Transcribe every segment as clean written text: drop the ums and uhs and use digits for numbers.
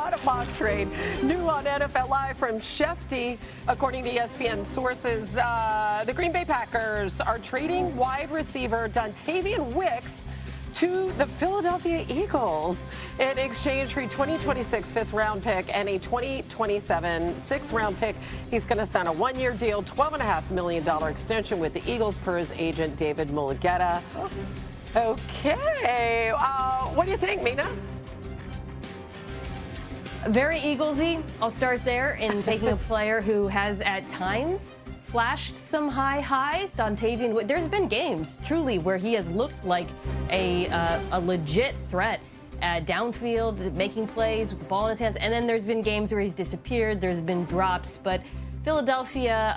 not a mock trade. New on NFL Live from Shefty. According to ESPN sources, the Green Bay Packers are trading wide receiver Wicks to the Philadelphia Eagles in exchange for a 2026 fifth-round pick and a 2027 sixth-round pick. He's going to sign a one-year deal, $12.5 million extension with the Eagles per his agent, David Mulugeta. Okay. What do you think, Mina? Very Eaglesy. I'll start there in taking a player who has at times flashed some high highs. There's been games truly where he has looked like a legit threat downfield, making plays with the ball in his hands. And then there's been games where he's disappeared. There's been drops, but Philadelphia,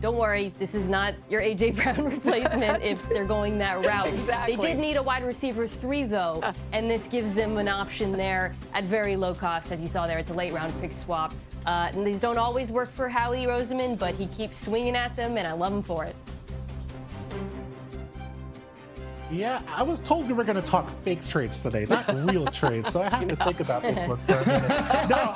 don't worry, this is not your A.J. Brown replacement if they're going that route. Exactly. They did need a wide receiver 3, though, and this gives them an option there at very low cost. As you saw there, it's a late-round pick swap. And these don't always work for Howie Roseman, but he keeps swinging at them, and I love him for it. Yeah, I was told we were going to talk fake trades today, not real trades, so I have to think about this one for a minute. No,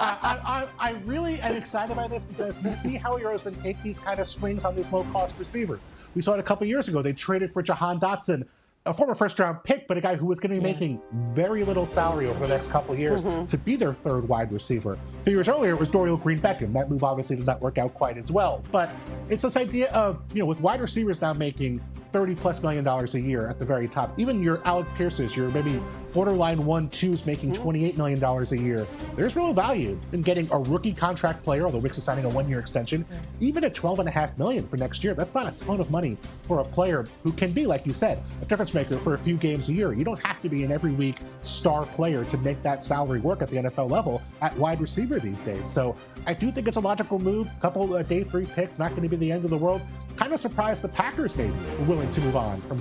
I really am excited by this because you see Howie Roseman take these kind of swings on these low-cost receivers. We saw it a couple years ago. They traded for Jahan Dotson, a former first-round pick, but a guy who was going to be making very little salary over the next couple of years to be their third wide receiver. A few years earlier, it was Dorial Green-Beckham. That move obviously did not work out quite as well. But it's this idea of, with wide receivers now making $30+ million a year at the very top. Even your Alec Pierces, your maybe borderline 1-2s making $28 million a year. There's real value in getting a rookie contract player, although Wicks is signing a one-year extension, even at $12.5 million for next year. That's not a ton of money for a player who can be, like you said, a difference maker for a few games a year. You don't have to be an every week star player to make that salary work at the NFL level at wide receiver these days. So I do think it's a logical move. A couple of day 3 picks, not going to be the end of the world. Kind of surprised the Packers maybe were willing to move on from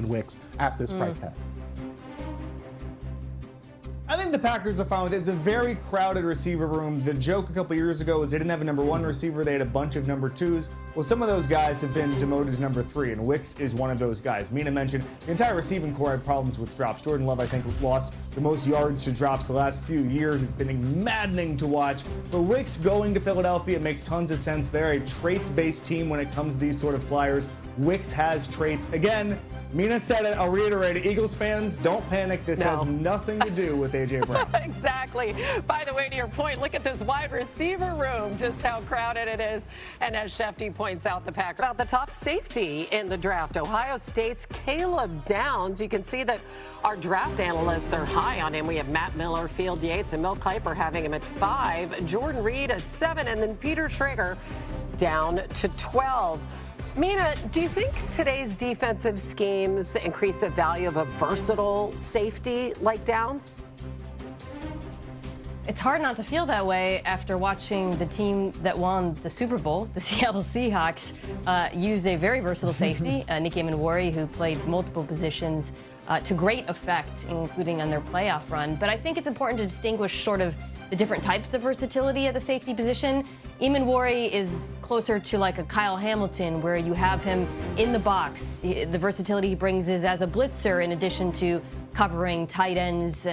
Wicks at this price tag. I think the Packers are fine with it. It's a very crowded receiver room. The joke a couple years ago was they didn't have a number 1 receiver. They had a bunch of number 2s. Well, some of those guys have been demoted to number 3, and Wicks is one of those guys. Mina mentioned the entire receiving core had problems with drops. Jordan Love, I think, lost the most yards to drops the last few years. It's been maddening to watch. But Wicks going to Philadelphia makes tons of sense. They're a traits-based team when it comes to these sort of flyers. Wicks has traits. Again, Mina said it, I'll reiterate it. Eagles fans, don't panic. This has nothing to do with A.J. Brown. Exactly. By the way, to your point, look at this wide receiver room, just how crowded it is. And as Shefty points out, the Packers about the top safety in the draft. Ohio State's Caleb Downs. You can see that our draft analysts are high on him. We have Matt Miller, Field Yates, and Mel Kiper having him at 5, Jordan Reed at 7, and then Peter Schrager down to 12. Mina, do you think today's defensive schemes increase the value of a versatile safety like Downs? It's hard not to feel that way after watching the team that won the Super Bowl, the Seattle Seahawks, use a very versatile safety, Nicky Emenwari, who played multiple positions to great effect, including on their playoff run. But I think it's important to distinguish sort of the different types of versatility at the safety position. Emenwari is closer to like a Kyle Hamilton, where you have him in the box. The versatility he brings is as a blitzer in addition to covering tight ends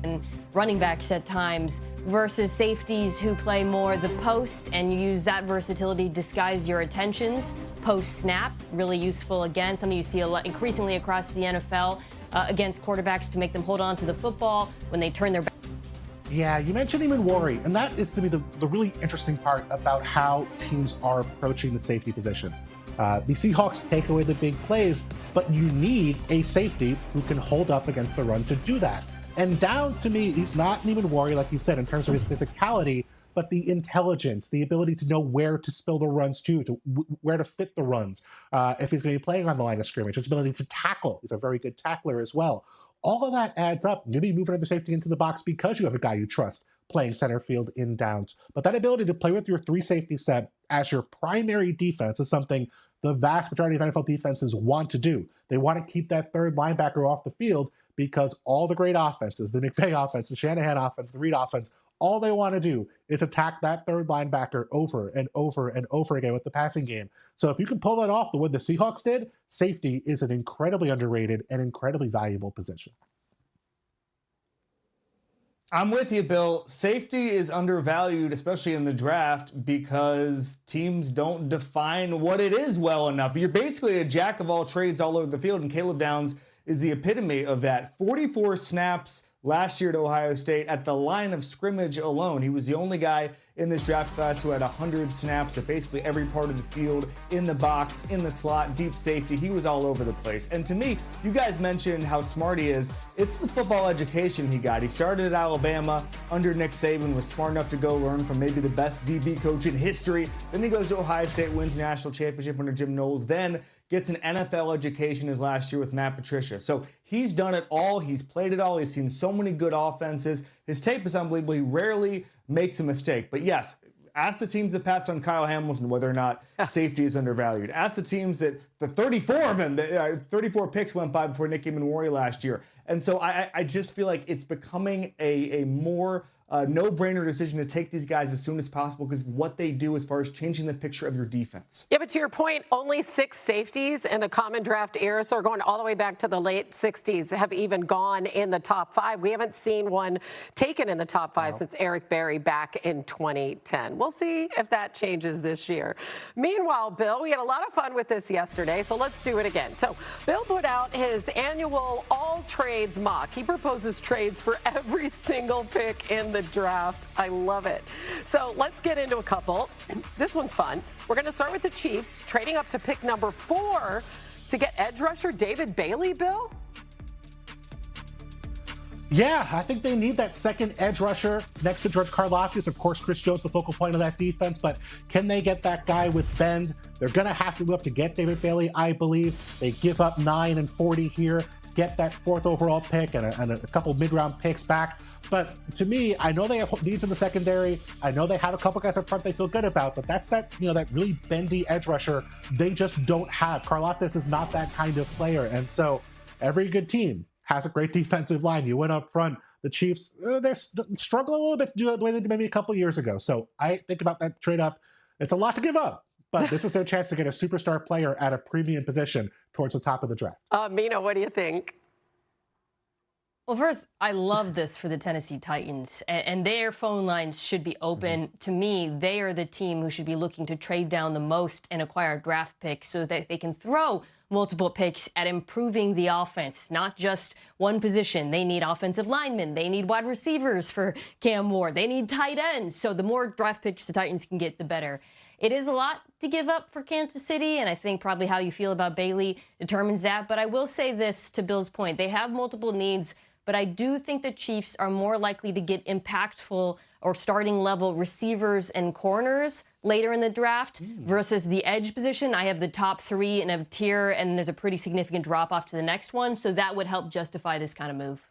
and running backs at times, versus safeties who play more the post, and you use that versatility to disguise your attentions post-snap. Really useful, again, something you see a lot increasingly across the NFL against quarterbacks to make them hold on to the football when they turn their back. Yeah, you mentioned Emenwari, and that is to me the really interesting part about how teams are approaching the safety position. The Seahawks take away the big plays, but you need a safety who can hold up against the run to do that. And Downs, to me, he's not an Emenwari, like you said, in terms of his physicality, but the intelligence, the ability to know where to spill the runs to where to fit the runs. If he's going to be playing on the line of scrimmage, his ability to tackle. He's a very good tackler as well. All of that adds up. Maybe move another safety into the box because you have a guy you trust playing center field in Downs. But that ability to play with your 3 safety set as your primary defense is something the vast majority of NFL defenses want to do. They want to keep that third linebacker off the field because all the great offenses, the McVay offense, the Shanahan offense, the Reed offense, all they want to do is attack that third linebacker over and over and over again with the passing game. So if you can pull that off the way the Seahawks did, safety is an incredibly underrated and incredibly valuable position. I'm with you, Bill. Safety is undervalued, especially in the draft, because teams don't define what it is well enough. You're basically a jack of all trades all over the field, and Caleb Downs is the epitome of that. 44 snaps last year at Ohio State at the line of scrimmage alone. He was the only guy in this draft class who had 100 snaps at basically every part of the field, in the box, in the slot, deep safety. He was all over the place. And to me, you guys mentioned how smart he is. It's the football education he got. He started at Alabama under Nick Saban, was smart enough to go learn from maybe the best DB coach in history. Then he goes to Ohio State, wins national championship under Jim Knowles, then gets an NFL education his last year with Matt Patricia. So he's done it all. He's played it all. He's seen so many good offenses. His tape is unbelievable. He rarely makes a mistake. But yes, ask the teams that passed on Kyle Hamilton whether or not safety is undervalued. Ask the teams that the 34 of them, 34 picks went by before Nick Eamon last year. And so I just feel like it's becoming a more no-brainer decision to take these guys as soon as possible because what they do as far as changing the picture of your defense. Yeah, but to your point, only 6 safeties in the common draft era, so we're going all the way back to the late 60s, have even gone in the top 5. We haven't seen one taken in the top 5 since Eric Berry back in 2010. We'll see if that changes this year. Meanwhile, Bill, we had a lot of fun with this yesterday, so let's do it again. So Bill put out his annual all-trades mock. He proposes trades for every single pick in the draft. I love it. So let's get into a couple. This one's fun. We're going to start with the Chiefs trading up to pick number 4 to get edge rusher David Bailey, Bill. Yeah, I think they need that second edge rusher next to George Karlaftis. Of course, Chris Jones, the focal point of that defense, but can they get that guy with bend? They're going to have to go up to get David Bailey, I believe. They give up 9 and 40 here, get that 4th overall pick and a couple mid-round picks back. But to me, I know they have needs in the secondary. I know they have a couple guys up front they feel good about, but that's that, that really bendy edge rusher they just don't have. Karlaftis is not that kind of player. And so every good team has a great defensive line. You went up front. The Chiefs, they're struggling a little bit to do it the way they did maybe a couple years ago. So I think about that trade up. It's a lot to give up, but this is their chance to get a superstar player at a premium position towards the top of the draft. Mina, what do you think? Well, first, I love this for the Tennessee Titans, and their phone lines should be open. To me, they are the team who should be looking to trade down the most and acquire draft picks so that they can throw multiple picks at improving the offense, not just one position. They need offensive linemen. They need wide receivers for Cam Ward. They need tight ends. So the more draft picks the Titans can get, the better. It is a lot to give up for Kansas City, and I think probably how you feel about Bailey determines that. But I will say this to Bill's point. They have multiple needs, but I do think the Chiefs are more likely to get impactful or starting level receivers and corners later in the draft versus the edge position. I have the top 3 in a tier, and there's a pretty significant drop off to the next one. So that would help justify this kind of move.